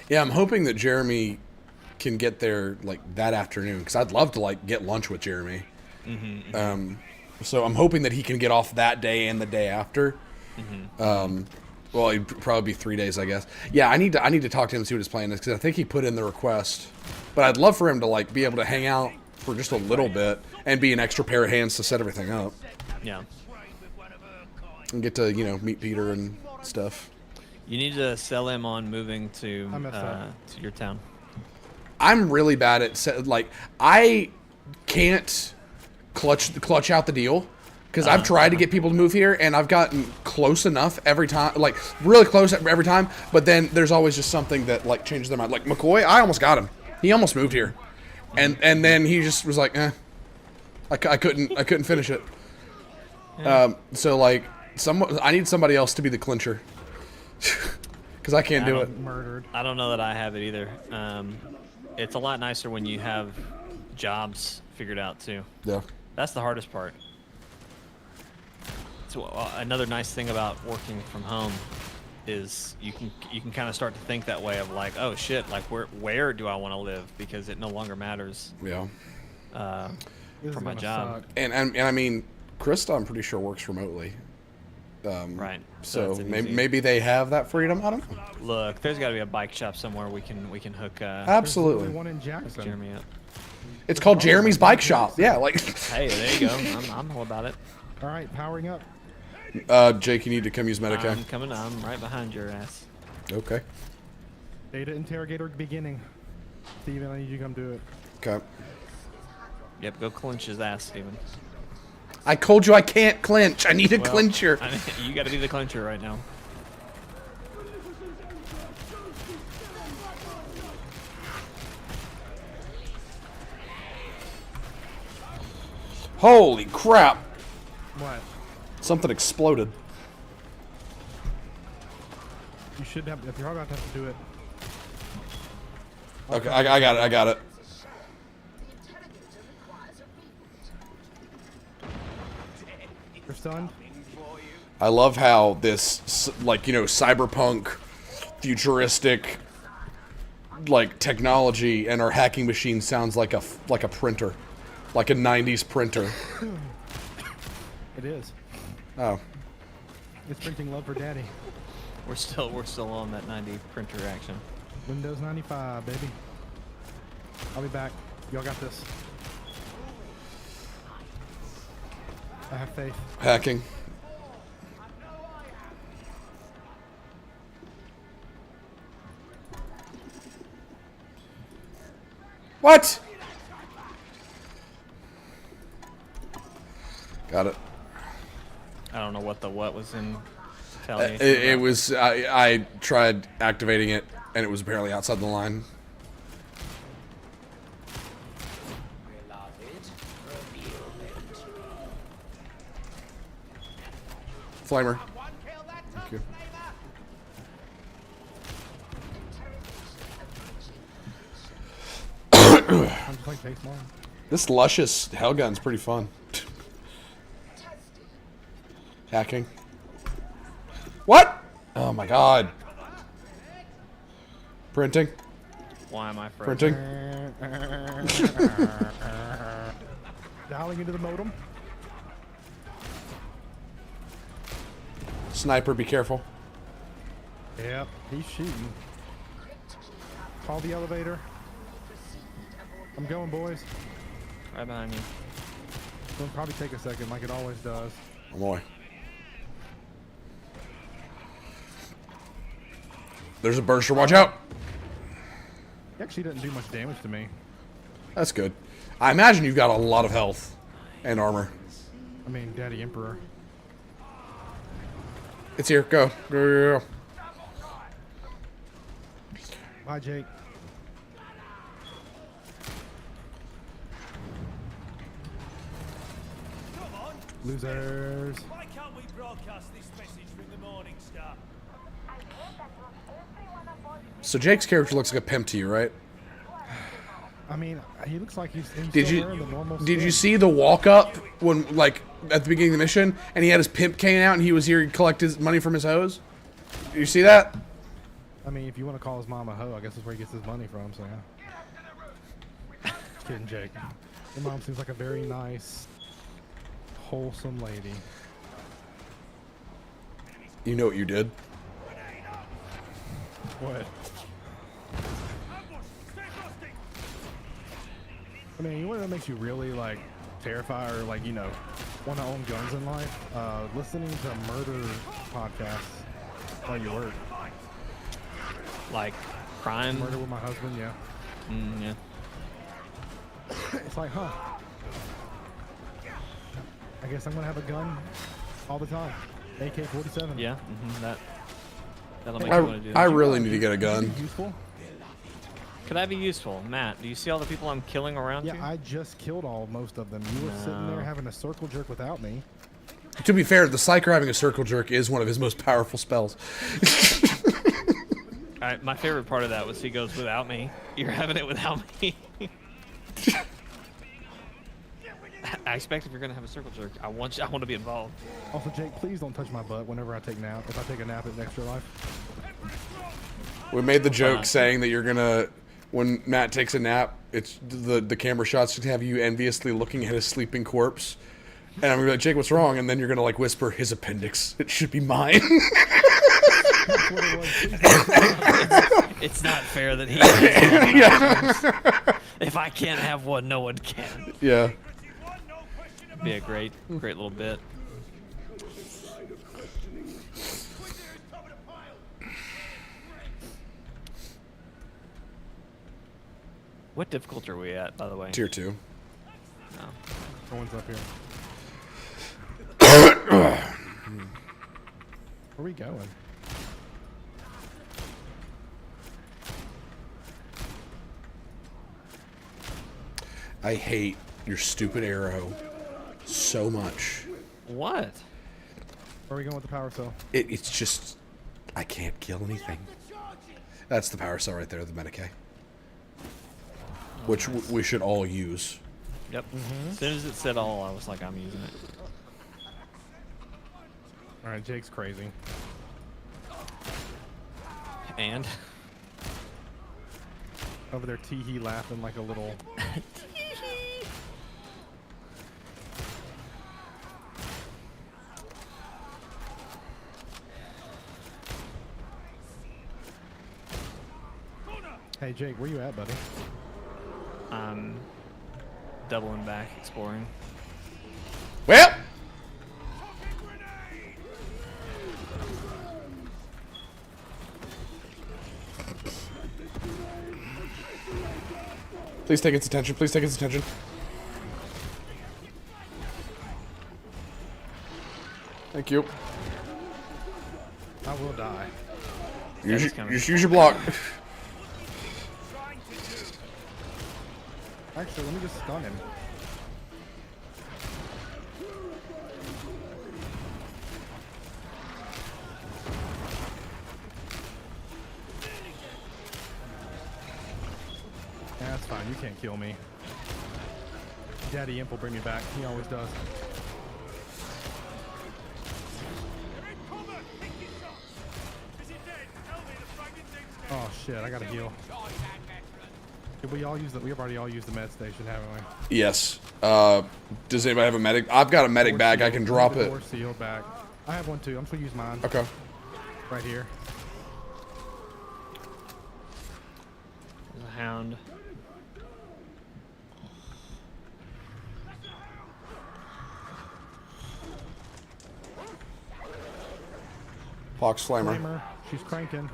Yeah, I'm hoping that Jeremy can get there like that afternoon because I'd love to like get lunch with Jeremy. Mm-hmm. So I'm hoping that he can get off that day and the day after. Mm-hmm. Well, it'd probably be 3 days, I guess. Yeah, I need to talk to him and see what his plan is because I think he put in the request. But I'd love for him to like be able to hang out for just a little bit and be an extra pair of hands to set everything up. Yeah. And get to, you know, meet Peter and stuff. You need to sell him on moving to your town. I'm really bad at like I can't clutch out the deal because I've tried to get people to move here and I've gotten close enough every time, like really close every time. But then there's always just something that like changes their mind. Like McCoy, I almost got him. He almost moved here, and then he just was like, I couldn't finish it. Yeah. So like I need somebody else to be the clincher because I can't do it. Murdered. I don't know that I have it either. It's a lot nicer when you have jobs figured out too. Yeah. That's the hardest part. So another nice thing about working from home is you can kind of start to think that way of like, oh shit, like where do I want to live because it no longer matters. Yeah. For my job. And I mean, Krista, I'm pretty sure works remotely. Right. So that's maybe they have that freedom. I don't know. Look, there's got to be a bike shop somewhere we can hook. Absolutely. There's one in Jackson. Jeremy up. It's called Jeremy's Bike Shop. Yeah, like. Hey, there you go. I'm all about it. All right, powering up. Jake, you need to come use Medicam. I'm coming. I'm right behind your ass. Okay. Data interrogator beginning. Steven, I need you to come do it. Okay. Yep, go clinch his ass, Steven. I told you I can't clinch. I need a Well, clincher. You got to be the clincher right now. Holy crap. What? Something exploded. You should have. If you're about to have to do it. Okay, I got it. I got it. You're stunned. I love how this, like, you know, cyberpunk, futuristic, like, technology and our hacking machine sounds like a printer. Like a 90s printer. It is. Oh. It's printing love for daddy. We're still on that 90 printer action. Windows 95, baby. I'll be back. Y'all got this. I have faith. Hacking. What? Got it. I don't know what was in retaliation. It was, I tried activating it, and it was apparently outside the line. Flamer. Thank you. I'm just playing face more. This luscious Hellgun's pretty fun. Hacking. What? Oh my god. Printing. Why am I frozen? Printing. Dialing into the modem. Sniper, be careful. Yep, he's shooting. Call the elevator. I'm going, boys. Right behind you. It'll probably take a second, like it always does. Oh boy. There's a burster. Watch out. He actually didn't do much damage to me. That's good. I imagine you've got a lot of health and armor. I mean, Daddy Emperor. It's here. Go. Go, go, go. Bye, Jake. Come on. Losers. Why can't we broadcast this message from the Morning Star? So Jake's character looks like a pimp to you, right? I mean, he looks like he's Did still wearing the you normal did you skin. see the walk up when, like, at the beginning of the mission, and he had his pimp cane out, and he was here to collect his money from his hoes? Did you see that? I mean, if you want to call his mom a hoe, I guess that's where he gets his money from, so yeah. Just kidding, Jake. Your mom seems like a very nice, wholesome lady. You know what you did? What? I mean, you know what makes you really, like, terrified or, like, you know, want to own guns in life? Listening to murder podcasts while you work. Like crime. Murder with my husband, yeah. Yeah. It's like, huh. I guess I'm going to have a gun all the time. AK-47. Yeah. That'll make you want to do I that. really need to get a gun. Useful? Could I be useful, Matt? Do you see all the people I'm killing around you? Yeah, I just killed most of them. You were sitting there having a circle jerk without me. To be fair, the Psyker having a circle jerk is one of his most powerful spells. My favorite part of that was he goes without me. You're having it without me. I expect if you're gonna have a circle jerk, I want to be involved. Also, Jake, please don't touch my butt whenever I take nap. If I take a nap at Extra Life. We made the joke saying that you're gonna, when Matt takes a nap, it's the camera shots to have you enviously looking at his sleeping corpse, and I'm gonna be like, Jake, what's wrong? And then you're gonna like whisper, his appendix. It should be mine. That's what it was. Please don't. It's not fair that he has one. If I can't have one, no one can. Yeah. Be a great little bit. What difficulty are we at, by the way? Tier 2. No. No one's up here. Where are we going? I hate your stupid arrow so much. What? Where are we going with the power cell? It's just, I can't kill anything. That's the power cell right there, the Medicae. Which we should all use. Yep. As soon as it said all, I was like, I'm using it. Alright, Jake's crazy. And? Over there, tee-hee laughing like a little... Hey, Jake, where you at, buddy? I'm doubling back, exploring. Well, please take its attention. Please take its attention. Thank you. I will die. Use your block. Actually, let me just stun him. Yeah, that's fine. You can't kill me. Daddy Imp will bring me back. He always does. Oh shit! I gotta heal. Did we all use the? We've already all used the med station, haven't we? Yes. Does anybody have a medic? I've got a medic bag. I can drop it. Door sealed back. I have one too. I'm just gonna use mine. Okay. Right here. There's a hound. Fox Flamer. Flamer. She's cranking.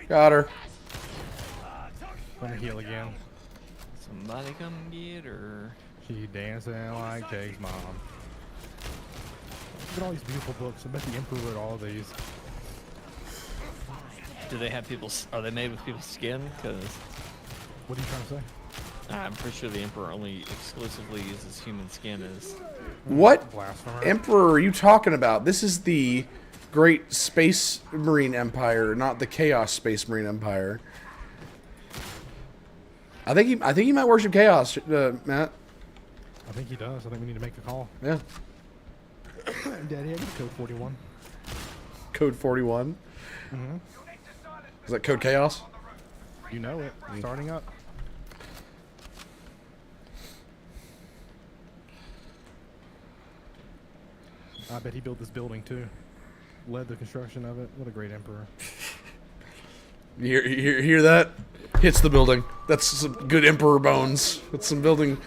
Got her. Gonna heal again. Somebody come get her. She dancing like Jake's mom. Look at all these beautiful books. I bet the Emperor wrote all of these. Do they have people's? Are they made with people's skin? Because What are you trying to say? I'm pretty sure the Emperor only exclusively uses human skin as. What Blasphemer. Emperor are you talking about? This is the Great Space Marine Empire, not the Chaos Space Marine Empire. I think he might worship Chaos, Matt. I think he does. I think we need to make the call. Yeah. Daddy, I get code 41. Code 41. Mm-hmm. Is that Code Chaos? You know it. Starting up. I bet he built this building too. Led the construction of it. What a great emperor. You hear that? Hits the building. That's some good Emperor bones. That's some building.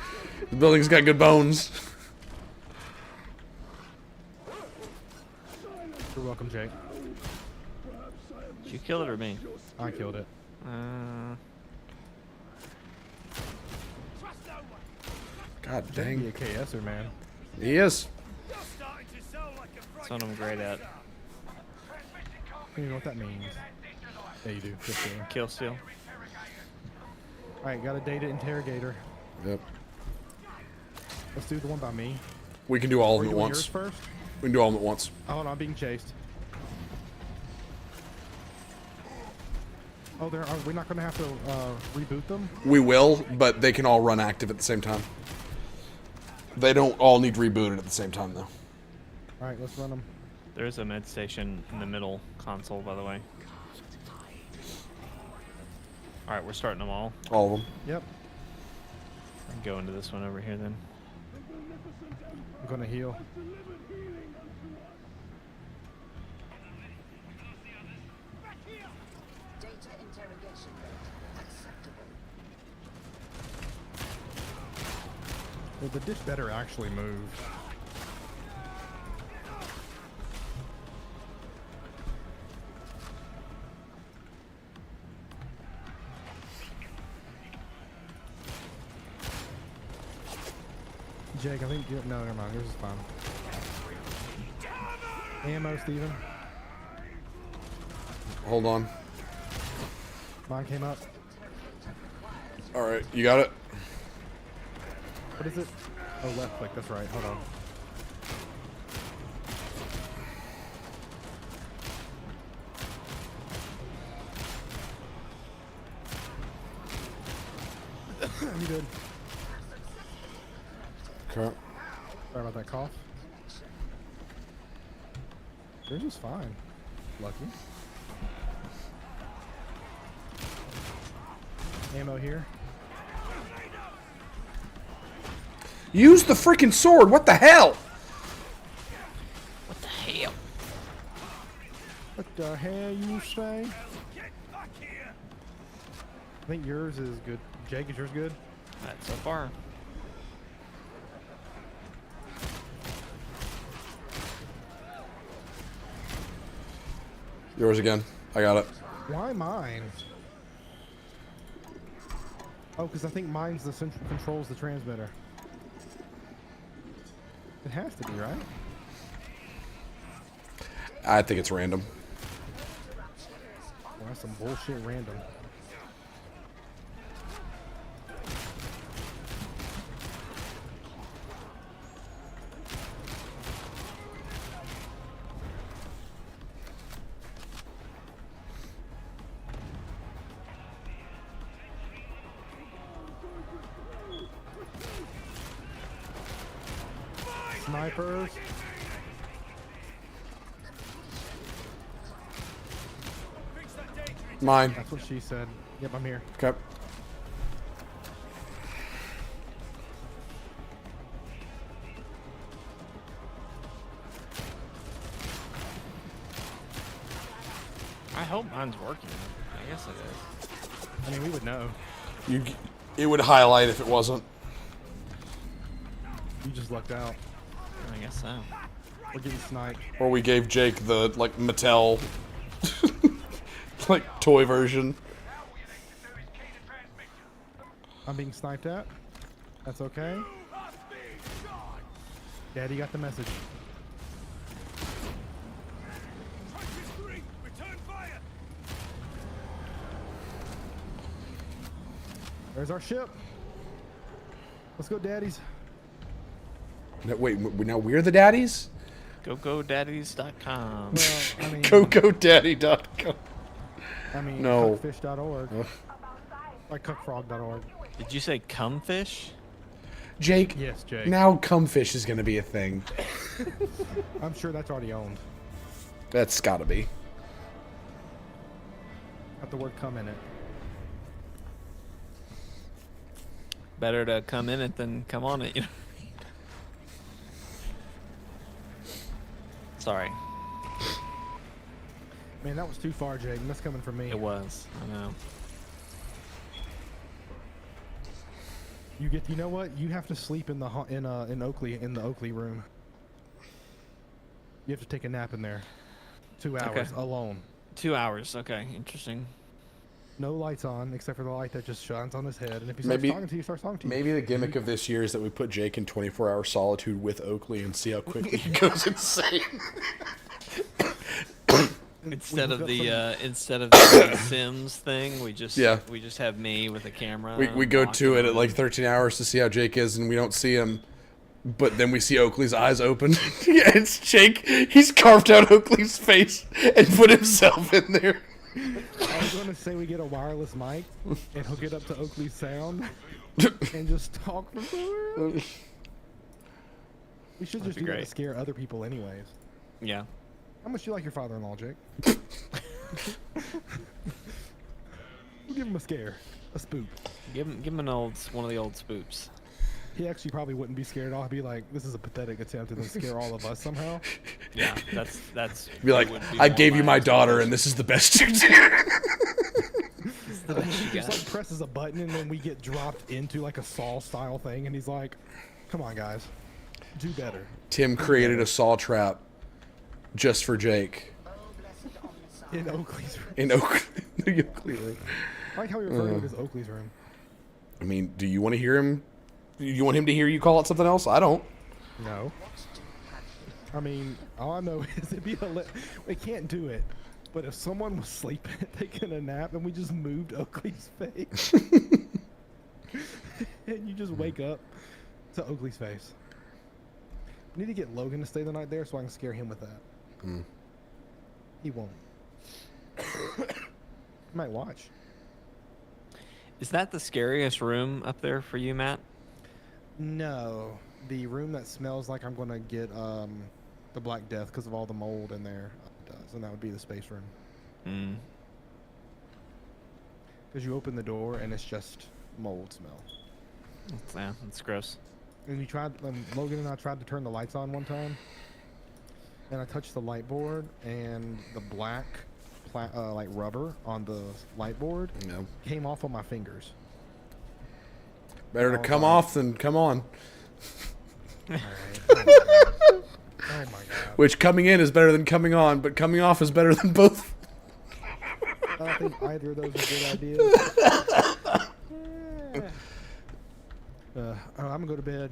The building's got good bones. You're welcome, Jake. Did you kill it or me? I killed it. God Be dang. a KSer, man. He is. That's what I'm great at. You know what that means. Yeah, you do. Just kidding. Kill steal. Alright, got a data interrogator. Yep. Let's do the one by me. We can do all of Are them you at doing once. yours first? We can do all of them at once. Oh, hold on, I'm being chased. Oh, are we not going to have to reboot them? We will, but they can all run active at the same time. They don't all need rebooted at the same time, though. Alright, let's run them. There's a med station in the middle console, by the way. Alright, we're starting them all. All of them. Yep. I can go into this one over here then. I'm going to heal. Data interrogation rate acceptable. Well, the dish better actually move. Jake, I think no, never mind. Yours is fine. Ammo, Steven. Hold on. Mine came up. All right, you got it? What is it? Oh, left click. That's right. Hold on. You good? Okay. Sorry about that cough. Yours is fine. Lucky. Ammo here. Use the freaking sword. What the hell? What the hell? What the hell you say? I think yours is good. Jake, is yours good? Alright, so far. Yours again. I got it. Why mine? Oh, because I think mine's the central controls the transmitter. It has to be, right? I think it's random. Well, that's some bullshit random. Snipers. Mine. That's what she said. Yep, I'm here. Okay. I hope mine's working. I guess it is. I mean, we would know. It would highlight if it wasn't. You just lucked out. I guess so. We're getting sniped. Or we gave Jake the like Mattel like toy version. I'm being sniped at. That's okay. Daddy got the message. Return fire! There's our ship. Let's go, daddies. No, wait, now we're the daddies? GoGoDaddies.com. Well, I mean, GoGoDaddy.com. No. Cuckfish.org. Like cuckfrog.org. Did you say cumfish? Jake, Yes, Jake. now cumfish is going to be a thing. I'm sure that's already owned. That's got to be. Got the word "come" in it. Better to come in it than come on it, you know? Sorry. Man, that was too far, Jake. That's coming from me. It was. I know. You know what? You have to sleep in the in Oakley in the Oakley room. You have to take a nap in there. 2 hours alone. 2 hours. Okay, interesting. No lights on except for the light that just shines on his head. And if he starts Maybe- talking to you, he starts talking to you. Maybe the gimmick of this year is that we put Jake in 24-hour solitude with Oakley and see how quickly he goes insane. Instead We've of got the Sims thing, we just Yeah. have me with a camera. We go to it at walking. like 13 hours to see how Jake is, and we don't see him. But then we see Oakley's eyes open. Yeah, it's Jake. He's carved out Oakley's face and put himself in there. I was going to say we get a wireless mic and hook it up to Oakley's sound and just talk for 4 hours. We should just be do that to great. scare other people anyways. Yeah. How much do you like your father-in-law, Jake? We'll give him a scare. A spook. Give him one of the old spoops. He actually probably wouldn't be scared at all. He'd be like, this is a pathetic attempt and then scare all of us somehow. Yeah, that's. Be like, would be I more gave you my daughter, expectation. and this is the best you do. It's the best you Just got. like presses a button and then we get dropped into like a Saw style thing and he's like, come on guys, do better. Tim created a saw trap just for Jake Oh, blessed Omnissiah. In Oakley's room. in Oakley room. I like how we refer to it as Oakley's room. I mean, do you want to hear him? You want him to hear you call it something else? I don't. No. I mean, all I know is it'd be we can't do it. But if someone was sleeping, taking a nap, and we just moved Oakley's face, and you just wake up to Oakley's face. I need to get Logan to stay the night there so I can scare him with that. Mm. He won't. He might watch. Is that the scariest room up there for you, Matt? No, the room that smells like I'm gonna get the Black Death because of all the mold in there does, and that would be the space room. Mm. Because you open the door and it's just mold smell. That's gross. And you tried, Logan and I tried to turn the lights on one time, and I touched the light board, and the black, like rubber on the light board No. came off on my fingers. Better to Oh, come my. off than come on. All right. Oh my god. Which coming in is better than coming on, but coming off is better than both. I don't think either of those are good ideas. I'm gonna go to bed.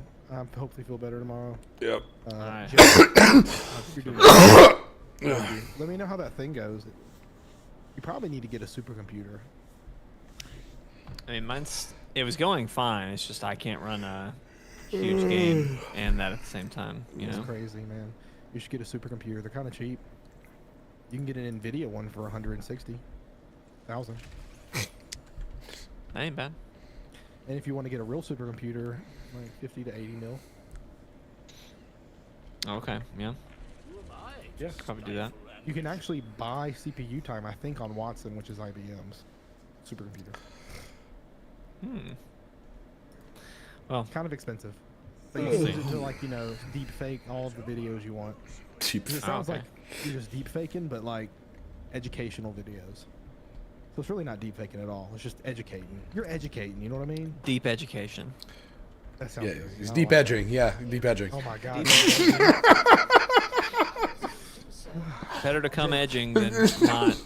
Hopefully feel better tomorrow. Yep. Alright. Jay, I think you're doing good. Let me know how that thing goes. You probably need to get a supercomputer. I mean, it was going fine. It's just I can't run a huge game and that at the same time. You It's know. crazy, man. You should get a supercomputer. They're kind of cheap. You can get an Nvidia one for 160,000. That ain't bad. And if you want to get a real supercomputer, like 50 to 80 mil. Okay. Yeah. Yeah. Probably do that. You can actually buy CPU time, I think, on Watson, which is IBM's supercomputer. Well, Kind of expensive. But you We'll can see. use it to, like, deep fake all of the videos you want. Cheap. 'Cause it sounds okay. like you're just deep faking, but like educational videos. So it's really not deep faking at all. It's just educating. You're educating. You know what I mean? Deep education. That sounds Yeah, good. he's I deep like edging. Yeah, deep edging. that. Oh my god. Better to come edging than not.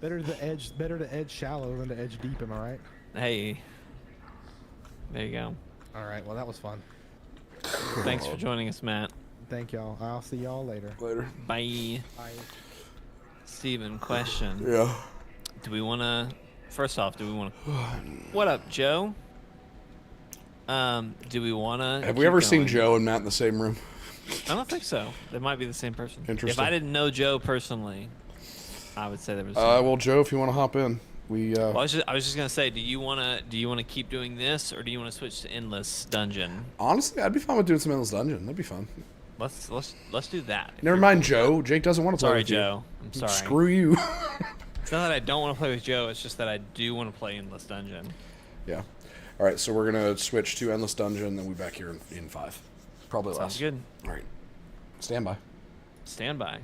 Better to edge shallow than to edge deep. Am I right? Hey. There you go. All right. Well, that was fun. Thanks for joining us, Matt. Thank y'all. I'll see y'all later. Later. Bye. Bye. Steven, question. Yeah. Do we want to... First off, do we want to... What up, Joe? Do we want to... Have we ever seen Joe and Matt in the same room? I don't think so. They might be the same person. Interesting. If I didn't know Joe personally, I would say there was... Well, Joe, if you want to hop in, we. Well, I was just gonna say, do you wanna keep doing this, or do you wanna switch to endless dungeon? Honestly, I'd be fine with doing some endless dungeon. That'd be fun. Let's do that. Never mind, Joe. Jake doesn't want to play Sorry, with you. Joe. I'm sorry. Screw you. It's not that I don't want to play with Joe. It's just that I do want to play endless dungeon. Yeah. All right, so we're gonna switch to endless dungeon, then we'll be back here in 5. Probably less. Sounds good. All right. Stand by. Stand by.